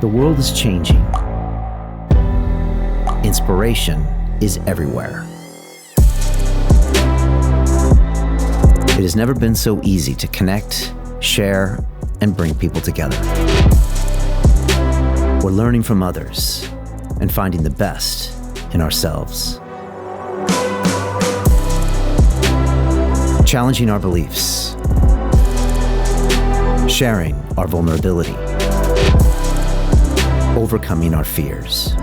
The world is changing. Inspiration is everywhere. It has never been so easy to connect, share, and bring people together. We're learning from others and finding the best in ourselves. Challenging our beliefs. Sharing our vulnerability. Overcoming our fears.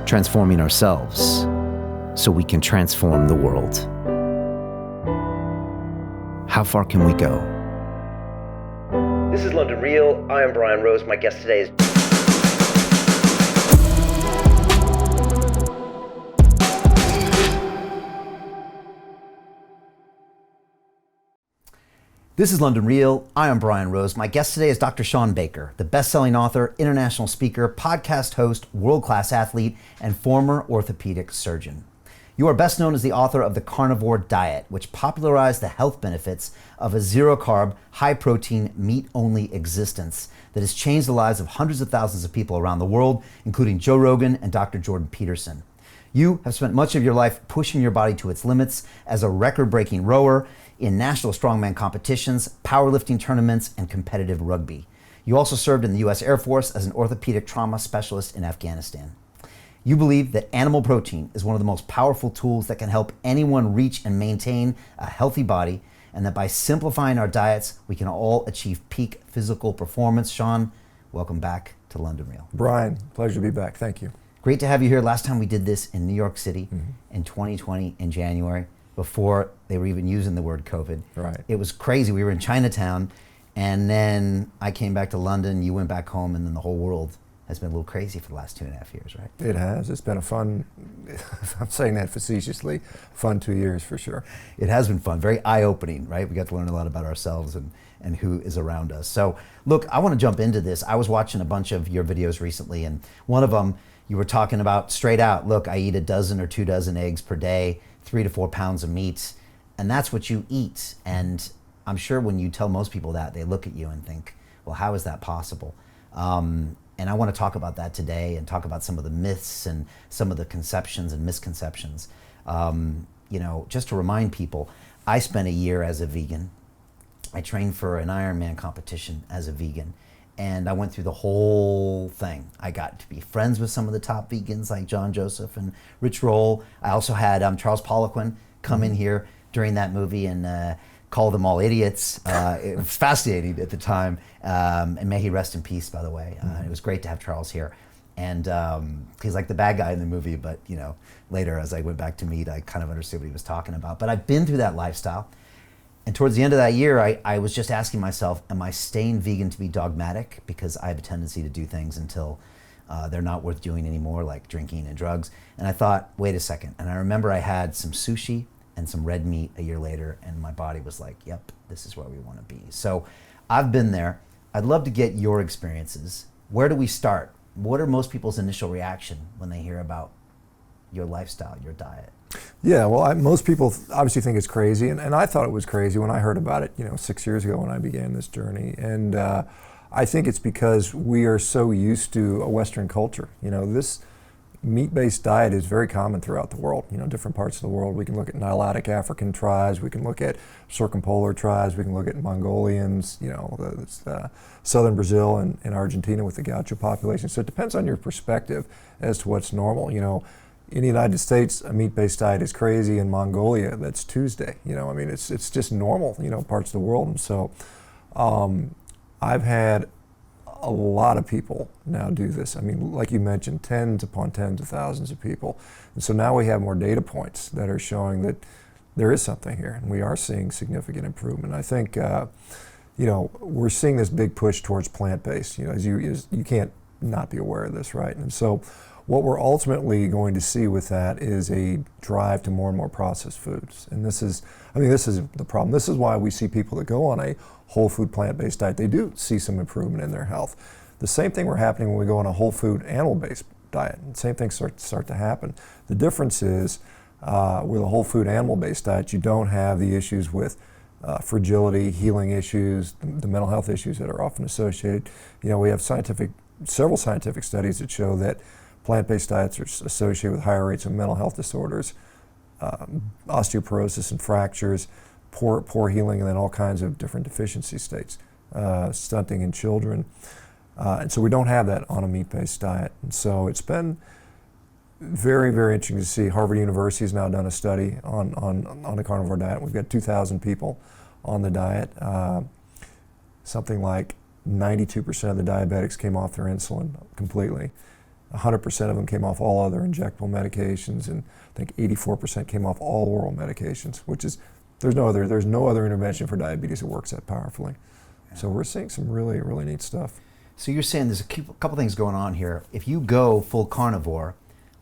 Transforming ourselves so we can transform the world. How far can we go? This is London Real. I am Brian Rose. My guest today is... This is London Real. I am Brian Rose. My guest today is Dr. Shawn Baker, the best-selling author, international speaker, podcast host, world-class athlete, and former orthopedic surgeon. You are best known as the author of the Carnivore Diet, which popularized the health benefits of a zero-carb, high-protein, meat-only existence that has changed the lives of hundreds of thousands of people around the world, including Joe Rogan and Dr. Jordan Peterson. You have spent much of your life pushing your body to its limits as a record-breaking rower in national strongman competitions, powerlifting tournaments, and competitive rugby. You also served in the U.S. Air Force as an orthopedic trauma specialist in Afghanistan. You believe that animal protein is one of the most powerful tools that can help anyone reach and maintain a healthy body, and that by simplifying our diets, we can all achieve peak physical performance. Shawn, welcome back to London Real. Brian, pleasure to be back. Thank you. Great to have you here. Last time we did this in New York City in 2020 in January, before they were even using the word COVID. Right. It was crazy. We were in Chinatown, and then I came back to London, you went back home, and then the whole world has been a little crazy for the last 2.5 years, right? It has. It's been a fun, I'm saying that facetiously, fun 2 years for sure. It has been fun, very eye-opening, right? We got to learn a lot about ourselves and who is around us. So look, I want to jump into this. I was watching a bunch of your videos recently, and one of them, you were talking about straight out, look, I eat a dozen or 2 dozen eggs per day, 3 to 4 pounds of meat, and that's what you eat. And I'm sure when you tell most people that, they look at you and think, well, how is that possible? And I want to talk about that today and talk about some of the myths and some of the conceptions and misconceptions. Just to remind people, I spent a year as a vegan. I trained for an Ironman competition as a vegan. And I went through the whole thing. I got to be friends with some of the top vegans like John Joseph and Rich Roll. I also had Charles Poliquin come in here during that movie and call them all idiots. It was fascinating at the time. And may he rest in peace, by the way. It was great to have Charles here. And he's like the bad guy in the movie, but later as I went back to meet, I kind of understood what he was talking about. But I've been through that lifestyle. And towards the end of that year, I was just asking myself, am I staying vegan to be dogmatic? Because I have a tendency to do things until they're not worth doing anymore, like drinking and drugs. And I thought, wait a second. And I remember I had some sushi and some red meat a year later, and my body was like, yep, this is where we want to be. So I've been there. I'd love to get your experiences. Where do we start? What are most people's initial reaction when they hear about your lifestyle, your diet? Yeah, well, most people obviously think it's crazy, and I thought it was crazy when I heard about it, 6 years ago when I began this journey. And I think it's because we are so used to a Western culture. This meat-based diet is very common throughout the world, different parts of the world. We can look at Nilotic African tribes, we can look at circumpolar tribes, we can look at Mongolians, southern Brazil and Argentina with the gaucho population. So it depends on your perspective as to what's normal. In the United States, a meat-based diet is crazy. In Mongolia, that's Tuesday. It's just normal, parts of the world. And so I've had a lot of people now do this. Like you mentioned, tens upon tens of thousands of people. And so now we have more data points that are showing that there is something here, and we are seeing significant improvement. I think, we're seeing this big push towards plant-based. You can't not be aware of this, right? And so what we're ultimately going to see with that is a drive to more and more processed foods. And this is the problem. This is why we see people that go on a whole food plant-based diet, they do see some improvement in their health. The same thing we're happening when we go on a whole food animal-based diet. The same things start to happen. The difference is with a whole food animal-based diet, you don't have the issues with fragility, healing issues, the mental health issues that are often associated. We have several scientific studies that show that plant-based diets are associated with higher rates of mental health disorders, osteoporosis and fractures, poor healing, and then all kinds of different deficiency states, stunting in children. And so we don't have that on a meat-based diet. And so it's been very, very interesting to see. Harvard University has now done a study on the carnivore diet. We've got 2,000 people on the diet. Something like 92% of the diabetics came off their insulin completely. 100% of them came off all other injectable medications, and I think 84% came off all oral medications, which is, there's no other intervention for diabetes that works that powerfully. Yeah. So we're seeing some really, really neat stuff. So you're saying there's a couple things going on here. If you go full carnivore,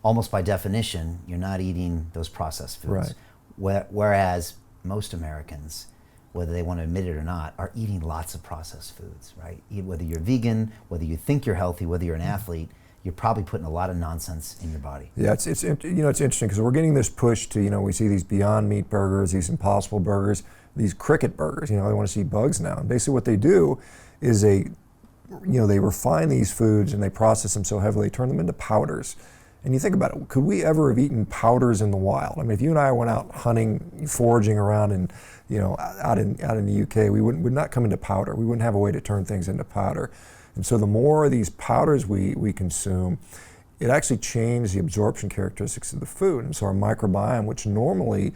almost by definition, you're not eating those processed foods. Right. Whereas most Americans, whether they want to admit it or not, are eating lots of processed foods, right? Whether you're vegan, whether you think you're healthy, whether you're an athlete, you're probably putting a lot of nonsense in your body. Yeah, it's interesting because we're getting this push to, we see these Beyond Meat burgers, these Impossible burgers, these Cricket burgers, they want to see bugs now. And basically what they do is they refine these foods and they process them so heavily, they turn them into powders. And you think about it, could we ever have eaten powders in the wild? I mean, if you and I went out hunting, foraging around and, out in the UK, we would not come into powder. We wouldn't have a way to turn things into powder. And so the more of these powders we consume, it actually changes the absorption characteristics of the food. And so our microbiome, which normally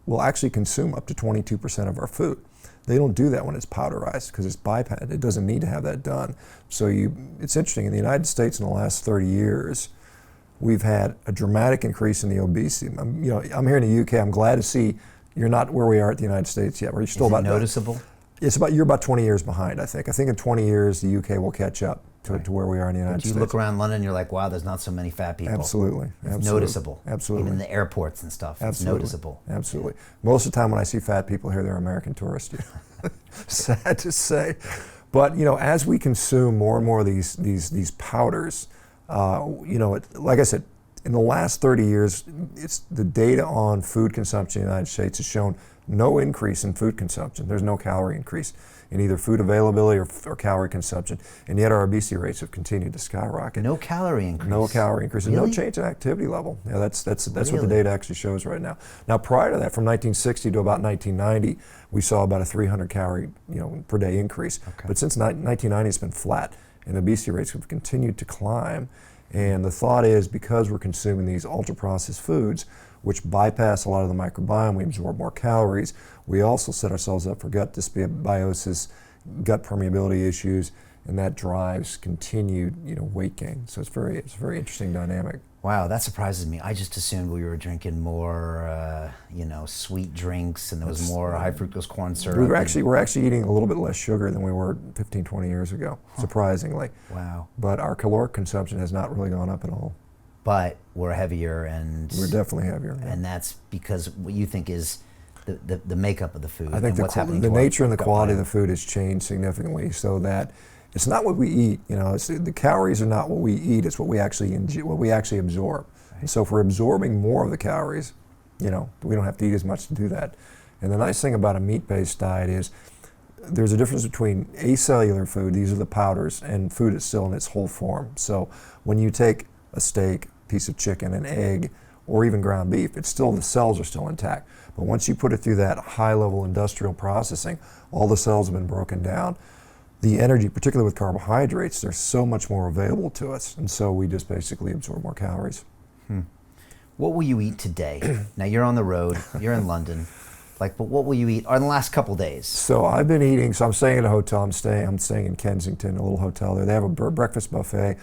will actually consume up to 22% of our food, they don't do that when it's powderized because it's bypassed. It doesn't need to have that done. So it's interesting, in the United States in the last 30 years, we've had a dramatic increase in the obesity. I'm here in the UK. I'm glad to see you're not where we are at the United States yet. We're still Is it about noticeable? You're about 20 years behind, I think. I think in 20 years the UK will catch up to where we are in the United States. You look around London, you're like, wow, there's not so many fat people. Absolutely. It's noticeable. Absolutely. Even in the airports and stuff. Absolutely. It's noticeable. Absolutely. Most of the time when I see fat people here, they're American tourists. Sad to say. But as we consume more and more of these powders, like I said, in the last 30 years, it's the data on food consumption in the United States has shown no increase in food consumption. There's no calorie increase in either food availability or calorie consumption, and yet our obesity rates have continued to skyrocket. No calorie increase. No calorie increase, Really? and no change in activity level. Yeah, that's Really? what the data actually shows right now. Now, prior to that, from 1960 to about 1990, we saw about a 300 calorie per day increase. Okay. But since 1990, it's been flat, and obesity rates have continued to climb. And the thought is, because we're consuming these ultra-processed foods, which bypass a lot of the microbiome, we absorb more calories. We also set ourselves up for gut dysbiosis, gut permeability issues, and that drives continued, weight gain. So it's a very interesting dynamic. Wow, that surprises me. I just assumed we were drinking more, sweet drinks, and there was more high fructose corn syrup. We're actually eating a little bit less sugar than we were 15, 20 years ago, surprisingly. Wow. But our caloric consumption has not really gone up at all. But we're heavier, and we're definitely heavier. Yeah. And that's because what you think is the makeup of the food. I think and what's happening the to nature and the gut quality biome. of the food has changed significantly, so that it's not what we eat. The calories are not what we eat. It's what we actually absorb. Right. And so if we're absorbing more of the calories, we don't have to eat as much to do that. And the nice thing about a meat-based diet is there's a difference between acellular food, these are the powders, and food that's still in its whole form. So when you take a steak, piece of chicken, an egg, or even ground beef, the cells are still intact. But once you put it through that high-level industrial processing, all the cells have been broken down. The energy, particularly with carbohydrates, there's so much more available to us, and so we just basically absorb more calories. What will you eat today? Now you're on the road, you're in London, but what will you eat in the last couple days? So I've been eating, I'm staying at a hotel, I'm staying in Kensington, a little hotel there. They have a breakfast buffet.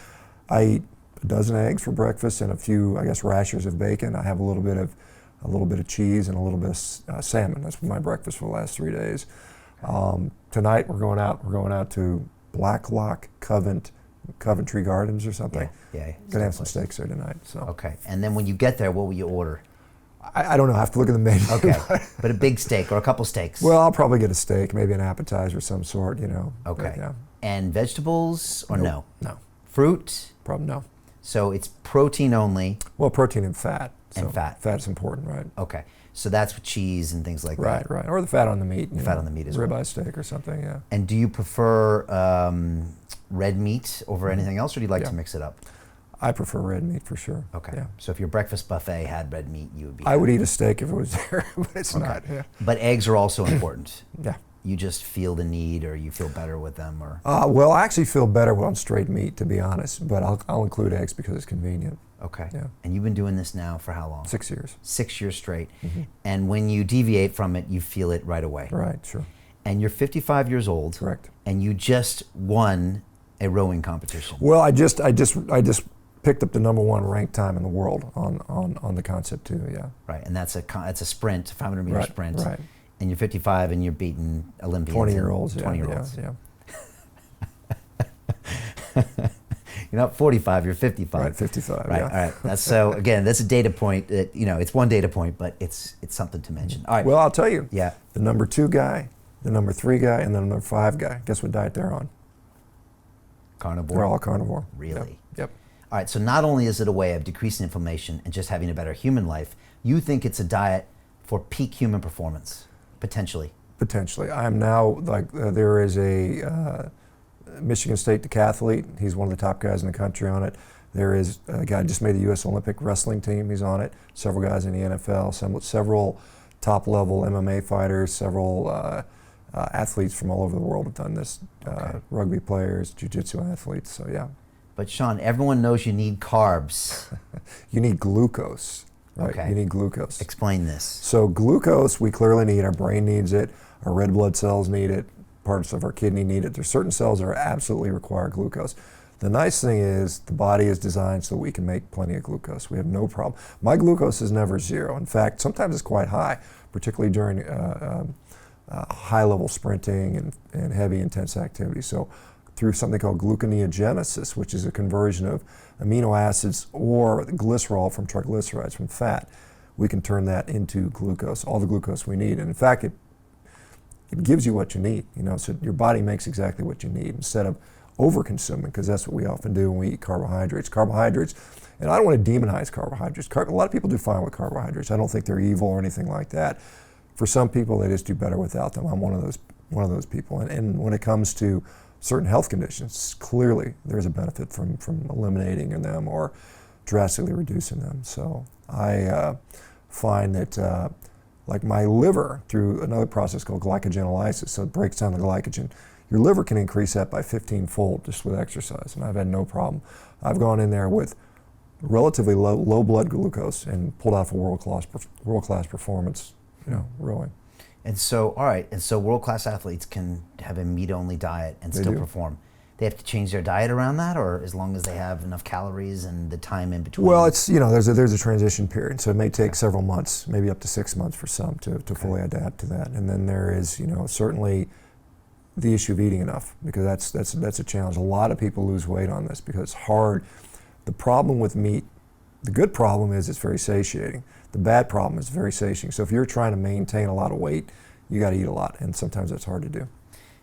I eat a dozen eggs for breakfast and a few, rashers of bacon. I have a little bit of cheese and a little bit of salmon. That's my breakfast for the last 3 days. Tonight we're going out to Blacklock Coventry Gardens or something. Yeah. Gonna have some steaks there tonight. So. Okay. And then when you get there, what will you order? I don't know. I have to look at the menu. Okay. But a big steak or a couple steaks? Well, I'll probably get a steak, maybe an appetizer of some sort. Okay. But, yeah. And vegetables or no? No. Fruit? Probably no. So it's protein only. Well, protein and fat. And fat. Fat's important, right? Okay. So that's with cheese and things like that. Right. Or the fat on the meat. Fat on the meat as well. Ribeye steak or something, yeah. And do you prefer red meat over anything else, or do you like to mix it up? I prefer red meat for sure. Okay. Yeah. So if your breakfast buffet had red meat, you would be. I would eat a steak if it was there, but it's not. Yeah. But eggs are also important. Yeah. You just feel the need, or you feel better with them, or. Well, I actually feel better on straight meat, to be honest. But I'll include eggs because it's convenient. Okay. Yeah. And you've been doing this now for how long? 6 years. 6 years straight. And when you deviate from it, you feel it right away. Right. Sure. And you're 55 years old. Correct. And you just won a rowing competition. Well, I just picked up the #1 ranked time in the world on the concept too. Yeah. Right. And that's a sprint, 500 meter sprint. Right. And you're 55 and you're beating Olympians. 20-year-olds. 20-year-olds. Yeah. You're not 45, you're 55. Right, 55. Right, yeah. all right. That's a data point that, it's one data point, but it's something to mention. All right. Well, I'll tell you. Yeah. The #2 guy, the #3 guy, and the #5 guy. Guess what diet they're on? Carnivore. They're all carnivore. Really? Yep. All right, so not only is it a way of decreasing inflammation and just having a better human life, you think it's a diet for peak human performance, potentially. Potentially. I am now, there is a Michigan State decathlete. He's one of the top guys in the country on it. There is a guy just made the U.S. Olympic wrestling team. He's on it. Several guys in the NFL, several top-level MMA fighters, several athletes from all over the world have done this. Rugby players, jiu-jitsu athletes, so yeah. But Shawn, everyone knows you need carbs. You need glucose, right? Okay. You need glucose. Explain this. So glucose, we clearly need. Our brain needs it. Our red blood cells need it. Parts of our kidney need it. There's certain cells that absolutely require glucose. The nice thing is the body is designed so we can make plenty of glucose. We have no problem. My glucose is never zero. In fact, sometimes it's quite high, particularly during high-level sprinting and heavy, intense activity. So through something called gluconeogenesis, which is a conversion of amino acids or glycerol from triglycerides, from fat, we can turn that into glucose, all the glucose we need. And in fact, it gives you what you need, so your body makes exactly what you need instead of over-consuming, because that's what we often do when we eat carbohydrates. Carbohydrates, and I don't want to demonize carbohydrates. A lot of people do fine with carbohydrates. I don't think they're evil or anything like that. For some people, they just do better without them. I'm one of those people. And when it comes to certain health conditions, clearly there's a benefit from eliminating them or drastically reducing them. So I find that like my liver, through another process called glycogenolysis, so it breaks down the glycogen, your liver can increase that by 15-fold just with exercise, and I've had no problem. I've gone in there with relatively low blood glucose and pulled off a world-class performance, rowing. And so, all right, world-class athletes can have a meat-only diet and still perform. They have to change their diet around that, or as long as they have enough calories and the time in between? Well, it's, there's a transition period, so it may take several months, maybe up to 6 months for some to fully adapt to that. And then there is, certainly the issue of eating enough, because that's a challenge. A lot of people lose weight on this because it's hard. The problem with meat, the good problem is it's very satiating. The bad problem is very satiating. So if you're trying to maintain a lot of weight, you got to eat a lot, and sometimes that's hard to do.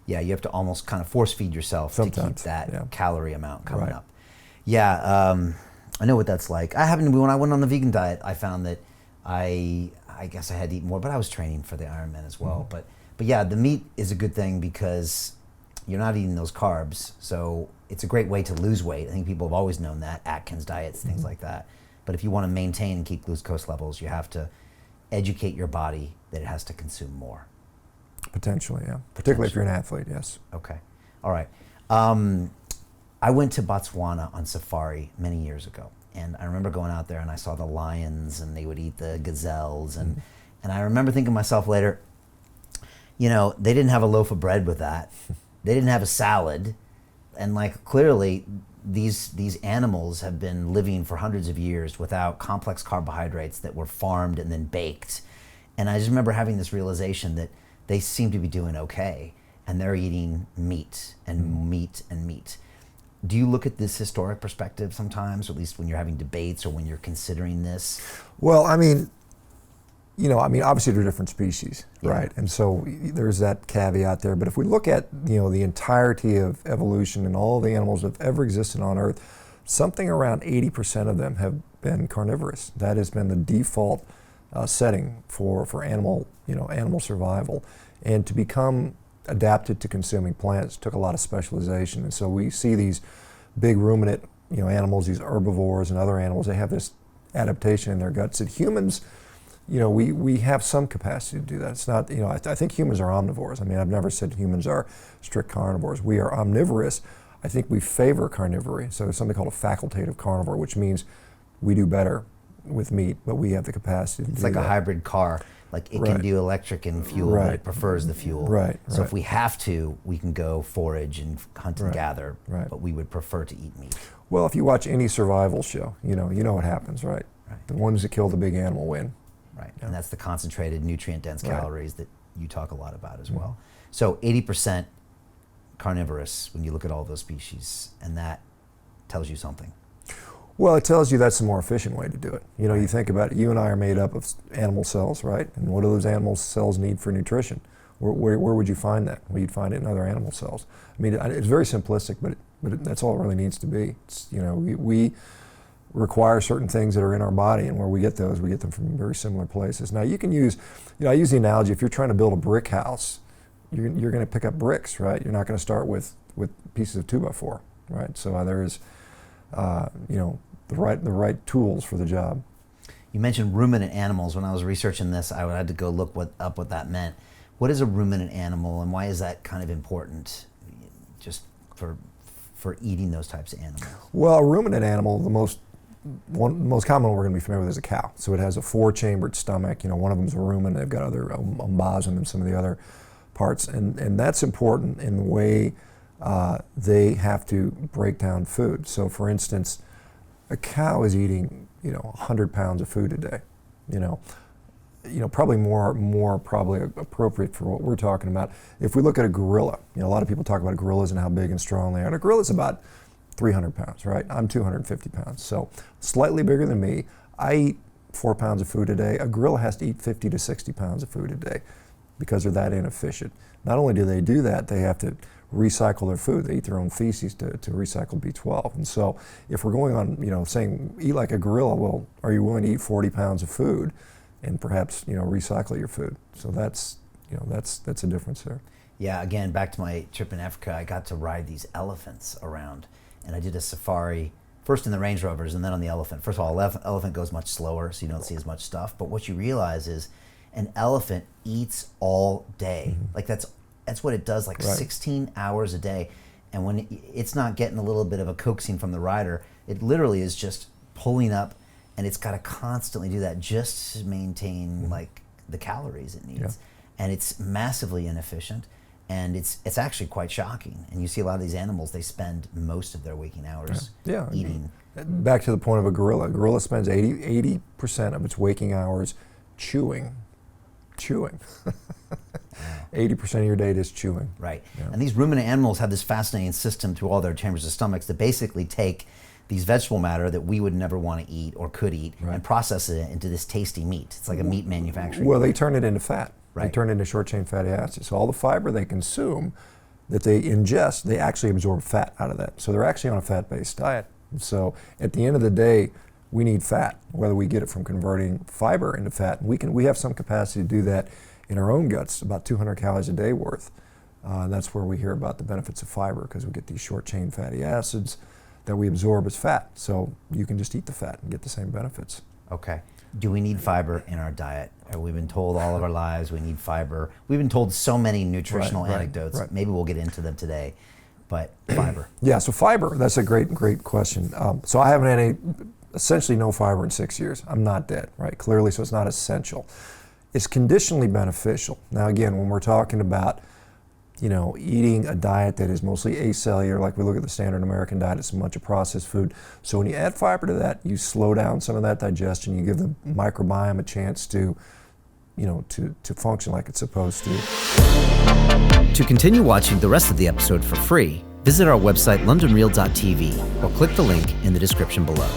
Yeah, you have to almost kind of force feed yourself to keep that calorie amount coming up. Yeah, I know what that's like. When I went on the vegan diet, I found that I guess I had to eat more, but I was training for the Ironman as well. But yeah, the meat is a good thing because you're not eating those carbs, so it's a great way to lose weight. I think people have always known that, Atkins diets, things like that. But if you want to maintain and keep glucose levels, you have to educate your body that it has to consume more. Potentially, yeah. Particularly if you're an athlete, yes. Okay. All right. I went to Botswana on safari many years ago, and I remember going out there and I saw the lions and they would eat the gazelles, and I remember thinking to myself later, they didn't have a loaf of bread with that. They didn't have a salad, and clearly these animals have been living for hundreds of years without complex carbohydrates that were farmed and then baked. And I just remember having this realization that they seem to be doing okay, and they're eating meat and meat and meat. Do you look at this historic perspective sometimes, or at least when you're having debates or when you're considering this? Well, obviously they're different species, right? And so there's that caveat there. But if we look at, the entirety of evolution and all the animals that have ever existed on Earth, something around 80% of them have been carnivorous. That has been the default setting for animal survival, and to become adapted to consuming plants took a lot of specialization. And so we see these big ruminant animals, these herbivores and other animals, they have this adaptation in their guts that humans, we have some capacity to do that. It's not, I think humans are omnivores. I mean, I've never said humans are strict carnivores. We are omnivorous. I think we favor carnivory. So there's something called a facultative carnivore, which means we do better with meat, but we have the capacity to do that. It's like a hybrid car. Like it can do electric and fuel, but it prefers the fuel. Right. So if we have to, we can go forage and hunt and gather, but we would prefer to eat meat. Well, if you watch any survival show, you know what happens, right? The ones that kill the big animal win. Right, and that's the concentrated, nutrient-dense calories that you talk a lot about as well. So 80% carnivorous when you look at all those species, and that tells you something. Well, it tells you that's the more efficient way to do it. You think about it, you and I are made up of animal cells, right? And what do those animal cells need for nutrition? Where would you find that? Well, you'd find it in other animal cells. I mean, it's very simplistic, but that's all it really needs to be. It's, we require certain things that are in our body, and where we get those, we get them from very similar places. Now, you can use, I use the analogy, if you're trying to build a brick house, you're going to pick up bricks, right? You're not going to start with pieces of 2x4, right? So there's the right tools for the job. You mentioned ruminant animals. When I was researching this, I had to go look up what that meant. What is a ruminant animal, and why is that kind of important, just for eating those types of animals? Well, a ruminant animal, the most common one we're going to be familiar with is a cow. So it has a 4-chambered stomach. One of them is a rumen. They've got other bosom and some of the other parts, and that's important in the way they have to break down food. So, for instance, a cow is eating 100 pounds of food a day. Probably more probably appropriate for what we're talking about. If we look at a gorilla, a lot of people talk about gorillas and how big and strong they are. And a gorilla's about 300 pounds, right? I'm 250 pounds, so slightly bigger than me. I eat 4 pounds of food a day. A gorilla has to eat 50 to 60 pounds of food a day because they're that inefficient. Not only do they do that, they have to recycle their food. They eat their own feces to recycle B12. And so if we're going on, saying eat like a gorilla, well, are you willing to eat 40 pounds of food and perhaps, recycle your food? So that's a difference there. Yeah, again, back to my trip in Africa, I got to ride these elephants around, and I did a safari, first in the Range Rovers and then on the elephant. First of all, elephant goes much slower, so you don't see as much stuff, but what you realize is an elephant eats all day. Like that's what it does, 16 hours a day. And when it's not getting a little bit of a coaxing from the rider, it literally is just pulling up, and it's got to constantly do that just to maintain the calories it needs. And it's massively inefficient, and it's actually quite shocking. And you see a lot of these animals, they spend most of their waking hours eating. Back to the point of a gorilla. A gorilla spends 80% of its waking hours chewing. 80% of your day is chewing. Right. Yeah. And these ruminant animals have this fascinating system through all their chambers of stomachs that basically take these vegetable matter that we would never want to eat or could eat and process it into this tasty meat. It's like a meat manufacturing. Well, they turn it into fat. Right. They turn it into short-chain fatty acids. So all the fiber they consume that they ingest, they actually absorb fat out of that. So they're actually on a fat-based diet. So at the end of the day, we need fat, whether we get it from converting fiber into fat. We have some capacity to do that in our own guts, about 200 calories a day worth. That's where we hear about the benefits of fiber, because we get these short-chain fatty acids that we absorb as fat. So you can just eat the fat and get the same benefits. Okay. Do we need fiber in our diet? We've been told all of our lives we need fiber. We've been told so many nutritional anecdotes. Maybe we'll get into them today. But fiber. Yeah, so fiber, that's a great question. So I haven't had essentially no fiber in 6 years. I'm not dead, right? Clearly, so it's not essential. It's conditionally beneficial. Now again, when we're talking about eating a diet that is mostly acellular, like we look at the standard American diet, it's a bunch of processed food. So when you add fiber to that, you slow down some of that digestion, you give the microbiome a chance to function like it's supposed to. To continue watching the rest of the episode for free, visit our website londonreal.tv or click the link in the description below.